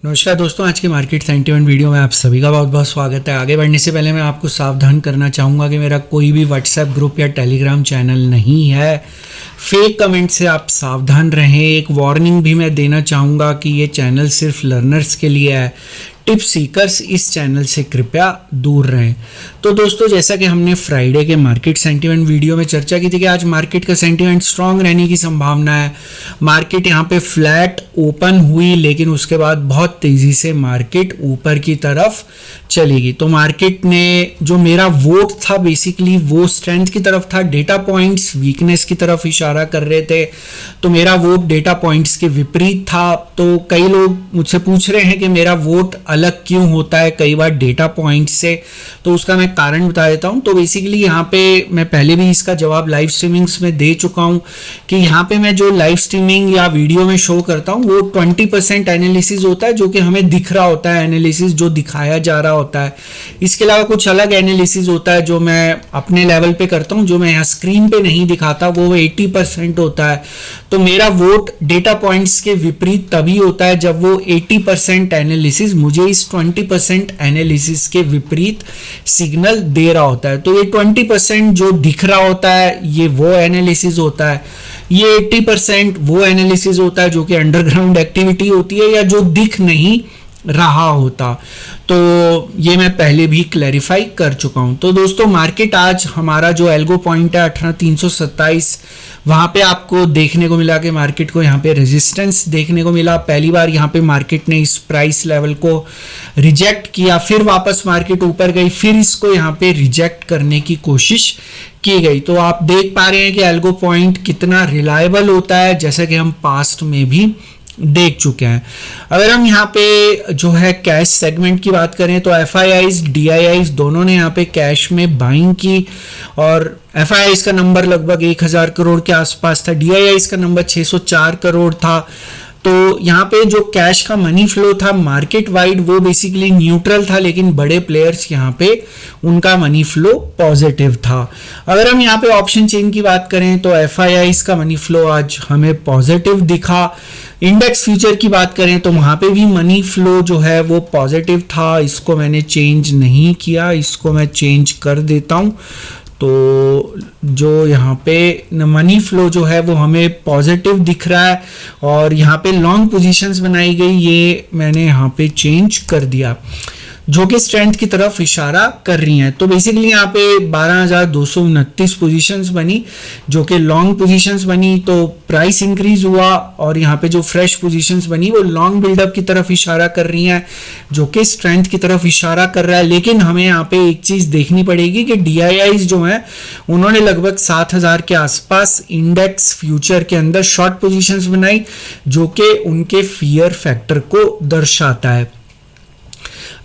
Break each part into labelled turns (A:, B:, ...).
A: नमस्कार दोस्तों, आज की मार्केट सेंटिमेंट वीडियो में आप सभी का बहुत बहुत स्वागत है। आगे बढ़ने से पहले मैं आपको सावधान करना चाहूँगा कि मेरा कोई भी व्हाट्सएप ग्रुप या टेलीग्राम चैनल नहीं है। फेक कमेंट से आप सावधान रहें। एक वार्निंग भी मैं देना चाहूँगा कि ये चैनल सिर्फ लर्नर्स के लिए है। टिप सीकर्स इस चैनल से कृपया दूर रहें। तो दोस्तों, जैसा कि हमने फ्राइडे के मार्केट सेंटिमेंट वीडियो में चर्चा की थी कि आज मार्केट का सेंटिमेंट स्ट्रांग रहने की संभावना है। मार्केट यहाँ पे फ्लैट ओपन हुई, लेकिन उसके बाद बहुत तेजी से मार्केट ऊपर की तरफ चलेगी। तो मार्केट ने जो मेरा वोट था बेसिकली वो स्ट्रेंथ की तरफ था, डेटा पॉइंट्स वीकनेस की तरफ इशारा कर रहे थे। तो मेरा वोट डेटा पॉइंट्स के विपरीत था। तो कई लोग मुझसे पूछ रहे हैं कि मेरा वोट अलग क्यों होता है कई बार डेटा पॉइंट से, तो उसका मैं कारण बता देता हूं। तो बेसिकली यहाँ पे मैं पहले भी इसका जवाब लाइव स्ट्रीमिंग्स में दे चुका हूं कि यहाँ पे मैं जो लाइव स्ट्रीमिंग या वीडियो में शो करता हूं वो 20% एनालिसिस होता है, जो कि हमें दिख रहा होता है, एनालिसिस जो दिखाया जा रहा होता है। इसके अलावा कुछ अलग एनालिसिस होता है जो मैं अपने लेवल पे करता हूँ, जो मैं यहाँ स्क्रीन पे नहीं दिखाता, वो 80% होता है। तो मेरा वोट डेटा पॉइंट्स के विपरीत तभी होता है जब वो 80% एनालिसिस मुझे इस 20% एनालिसिस के विपरीत सिग्नल दे रहा होता है। तो ये 20% जो दिख रहा होता है ये वो एनालिसिस होता है, ये 80% वो एनालिसिस होता है जो कि अंडरग्राउंड एक्टिविटी होती है या जो दिख नहीं रहा होता। तो ये मैं पहले भी क्लैरिफाई कर चुका हूं। तो दोस्तों, मार्केट आज हमारा जो एल्गो पॉइंट है 18327, वहां पे आपको देखने को मिला कि मार्केट को यहाँ पे रेजिस्टेंस देखने को मिला। पहली बार यहाँ पे मार्केट ने इस प्राइस लेवल को रिजेक्ट किया, फिर वापस मार्केट ऊपर गई, फिर इसको यहाँ पे रिजेक्ट करने की कोशिश की गई। तो आप देख पा रहे हैं कि एल्गो पॉइंट कितना रिलायबल होता है, जैसा कि हम पास्ट में भी देख चुके हैं। अगर हम यहाँ पे जो है कैश सेगमेंट की बात करें तो FIIs DIIs दोनों ने यहाँ पे कैश में बाइंग की, और FIIs का नंबर लगभग 1000 करोड़ के आसपास था, DIIs का नंबर 604 करोड़ था। तो यहाँ पे जो कैश का मनी फ्लो था मार्केट वाइड वो बेसिकली न्यूट्रल था, लेकिन बड़े प्लेयर्स यहाँ पे उनका मनी फ्लो पॉजिटिव था। अगर हम यहाँ पे ऑप्शन चेन की बात करें तो FIIs का मनी फ्लो आज हमें पॉजिटिव दिखा। इंडेक्स फ्यूचर की बात करें तो वहां पे भी मनी फ्लो जो है वो पॉजिटिव था। इसको मैंने चेंज नहीं किया, इसको मैं चेंज कर देता हूं। तो जो यहाँ पे मनी फ्लो जो है वो हमें पॉजिटिव दिख रहा है, और यहाँ पे लॉन्ग पोजीशंस बनाई गई, ये मैंने यहाँ पे चेंज कर दिया, जो कि स्ट्रेंथ की तरफ इशारा कर रही हैं। तो बेसिकली यहाँ पे 12,229 पोजीशंस बनी जो कि लॉन्ग पोजीशंस बनी, तो प्राइस इंक्रीज हुआ, और यहाँ पे जो फ्रेश पोजीशंस बनी वो लॉन्ग बिल्डअप की तरफ इशारा कर रही हैं, जो कि स्ट्रेंथ की तरफ इशारा कर रहा है। लेकिन हमें यहाँ पे एक चीज देखनी पड़ेगी कि DIIs जो है उन्होंने लगभग 7000 के आसपास इंडेक्स फ्यूचर के अंदर शॉर्ट पोजीशंस बनाई, जो कि उनके फियर फैक्टर को दर्शाता है।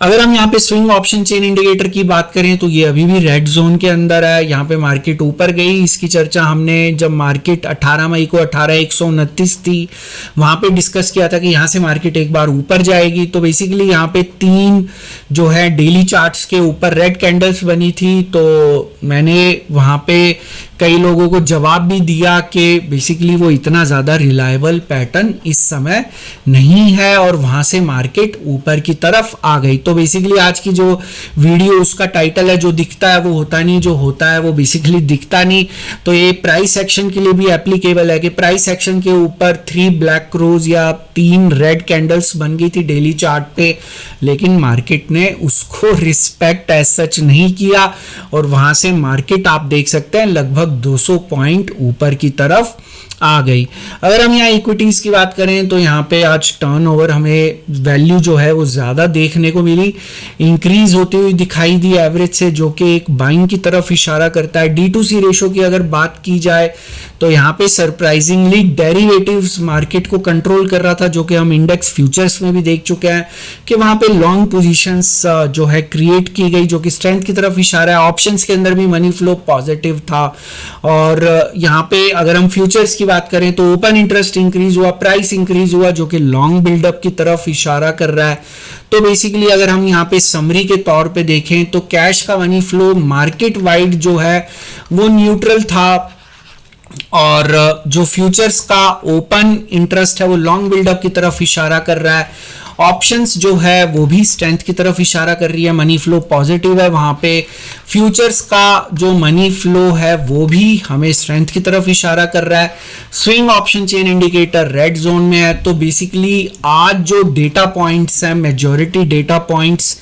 A: अगर हम यहाँ पे स्विंग ऑप्शन चेन इंडिकेटर की बात करें तो ये अभी भी रेड जोन के अंदर है। यहाँ पे मार्केट ऊपर गई, इसकी चर्चा हमने जब मार्केट 18 मई को 18,129 थी वहां पे डिस्कस किया था कि यहाँ से मार्केट एक बार ऊपर जाएगी। तो बेसिकली यहाँ पे 3 जो है डेली चार्ट्स के ऊपर रेड कैंडल्स बनी थी। तो मैंने वहां पे कई लोगों को जवाब भी दिया कि बेसिकली वो इतना ज़्यादा रिलायबल पैटर्न इस समय नहीं है, और वहाँ से मार्केट ऊपर की तरफ आ गई। तो बेसिकली आज की जो वीडियो उसका टाइटल है जो दिखता है वो होता नहीं, जो होता है वो बेसिकली दिखता नहीं। तो ये प्राइस एक्शन के लिए भी एप्लीकेबल है कि प्राइस एक्शन के ऊपर 3 ब्लैक क्रोज या 3 रेड कैंडल्स बन गई थी डेली चार्ट पे, लेकिन मार्केट ने उसको रिस्पेक्ट एज सच नहीं किया, और वहाँ से मार्केट आप देख सकते हैं लगभग 200 पॉइंट ऊपर की तरफ आ गई। अगर हम यहाँ इक्विटीज की बात करें तो यहाँ पे आज टर्नओवर हमें वैल्यू जो है वो ज्यादा देखने को मिली, इंक्रीज होती हुई दिखाई दी एवरेज से, जो कि एक बाइंग की तरफ इशारा करता है। D2C रेशो की अगर बात की जाए तो यहाँ पे सरप्राइजिंगली डेरिवेटिव्स मार्केट को कंट्रोल कर रहा था, जो कि हम इंडेक्स फ्यूचर्स में भी देख चुके हैं कि वहां पे लॉन्ग पोजीशंस जो है क्रिएट की गई, जो कि स्ट्रेंथ की तरफ इशारा है। ऑप्शंस के अंदर भी मनी फ्लो पॉजिटिव था, और यहाँ पे अगर हम फ्यूचर्स की बात करें तो ओपन इंटरेस्ट इंक्रीज हुआ, प्राइस इंक्रीज हुआ, जो कि लॉन्ग बिल्डअप की तरफ इशारा कर रहा है। तो बेसिकली अगर हम यहाँ पे समरी के तौर पे देखें तो कैश का मनी फ्लो मार्केट वाइड जो है वो न्यूट्रल था, और जो फ्यूचर्स का ओपन इंटरेस्ट है वो लॉन्ग बिल्डअप की तरफ इशारा कर रहा है। ऑप्शंस जो है वो भी स्ट्रेंथ की तरफ इशारा कर रही है, मनी फ्लो पॉजिटिव है वहां पे। फ्यूचर्स का जो मनी फ्लो है वो भी हमें स्ट्रेंथ की तरफ इशारा कर रहा है। Swing option chain indicator red zone में है। तो बेसिकली आज जो डेटा पॉइंट्स हैं, मेजॉरिटी डेटा पॉइंट्स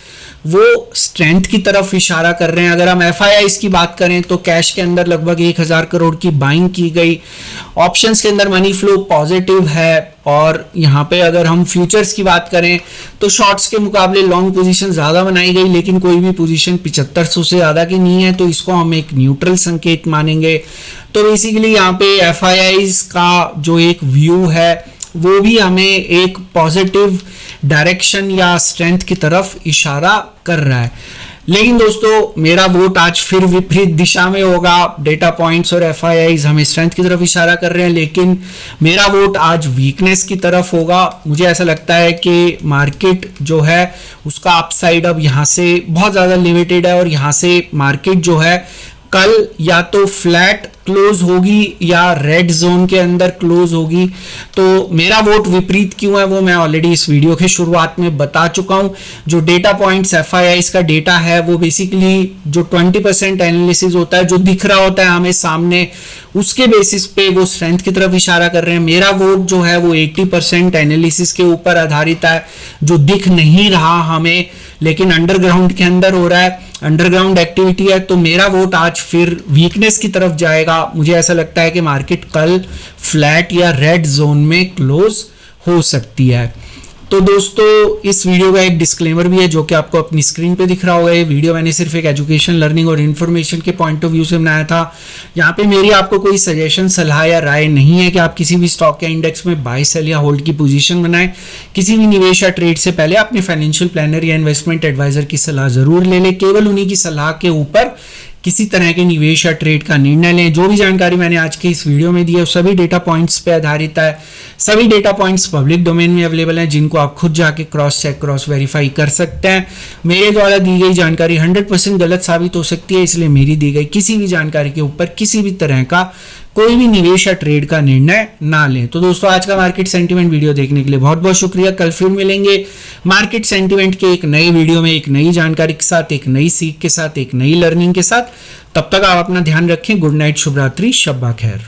A: वो स्ट्रेंथ की तरफ इशारा कर रहे हैं। अगर हम एफआईआईज की बात करें तो कैश के अंदर लगभग 1000 करोड़ की बाइंग की गई। ऑप्शंस के अंदर मनी फ्लो पॉजिटिव है। और यहाँ पे अगर हम फ्यूचर्स की बात करें तो शॉर्ट्स के मुकाबले लॉन्ग पोजीशन ज्यादा बनाई गई, लेकिन कोई भी पोजीशन 7500 से ज्यादा की नहीं है, तो इसको हम एक न्यूट्रल संकेत मानेंगे। तो बेसिकली यहाँ पे एफआईआईज का जो एक व्यू है वो भी हमें एक पॉजिटिव डायरेक्शन या स्ट्रेंथ की तरफ इशारा कर रहा है। लेकिन दोस्तों मेरा वोट आज फिर विपरीत दिशा में होगा। डेटा पॉइंट्स और एफआईआईज हमें स्ट्रेंथ की तरफ इशारा कर रहे हैं, लेकिन मेरा वोट आज वीकनेस की तरफ होगा। मुझे ऐसा लगता है कि मार्केट जो है उसका अपसाइड अब यहाँ से बहुत ज़्यादा लिमिटेड है, और यहाँ से मार्केट जो है कल या तो फ्लैट क्लोज होगी या रेड जोन के अंदर क्लोज होगी। तो मेरा वोट विपरीत क्यों है वो मैं ऑलरेडी इस वीडियो के शुरुआत में बता चुका हूं। जो डेटा पॉइंट्स एफआईआईज का डेटा है वो बेसिकली जो 20% एनालिसिस होता है, जो दिख रहा होता है हमें सामने, उसके बेसिस पे वो स्ट्रेंथ की तरफ इशारा कर रहे हैं। मेरा वोट जो है वो 80% एनालिसिस के ऊपर आधारित है, जो दिख नहीं रहा हमें लेकिन अंडरग्राउंड के अंदर हो रहा है, अंडरग्राउंड एक्टिविटी है। तो मेरा वोट आज फिर वीकनेस की तरफ जाएगा। मुझे ऐसा लगता है कि मार्केट कल फ्लैट या रेड जोन में क्लोज हो सकती है। तो दोस्तों इस वीडियो का एक डिस्क्लेमर भी है जो कि आपको अपनी स्क्रीन पे दिख रहा होगा। ये वीडियो मैंने सिर्फ एक एजुकेशन, लर्निंग और इन्फॉर्मेशन के पॉइंट ऑफ व्यू से बनाया था। यहाँ पे मेरी आपको कोई सजेशन, सलाह या राय नहीं है कि आप किसी भी स्टॉक या इंडेक्स में बाय, सेल या होल्ड की पोजीशन बनाएं। किसी भी निवेश या ट्रेड से पहले अपने फाइनेंशियल प्लानर या इन्वेस्टमेंट एडवाइजर की सलाह जरूर ले लें। केवल उन्हीं की सलाह के ऊपर किसी तरह के निवेश या ट्रेड का निर्णय लें। जो भी जानकारी मैंने आज के इस वीडियो में दी है सभी डेटा पॉइंट्स पे आधारित है। सभी डेटा पॉइंट्स पब्लिक डोमेन में अवेलेबल हैं, जिनको आप खुद जाके क्रॉस चेक, क्रॉस वेरीफाई कर सकते हैं। मेरे द्वारा दी गई जानकारी 100% गलत साबित हो सकती है, इसलिए मेरी दी गई किसी भी जानकारी के ऊपर किसी भी तरह का कोई भी निवेश या ट्रेड का निर्णय ना लें। तो दोस्तों आज का मार्केट सेंटीमेंट वीडियो देखने के लिए बहुत बहुत शुक्रिया। कल फिर मिलेंगे मार्केट सेंटीमेंट के एक नए वीडियो में, एक नई जानकारी के साथ, एक नई सीख के साथ, एक नई लर्निंग के साथ। तब तक आप अपना ध्यान रखें। गुड नाइट, शुभ रात्रि, शब्बा खैर।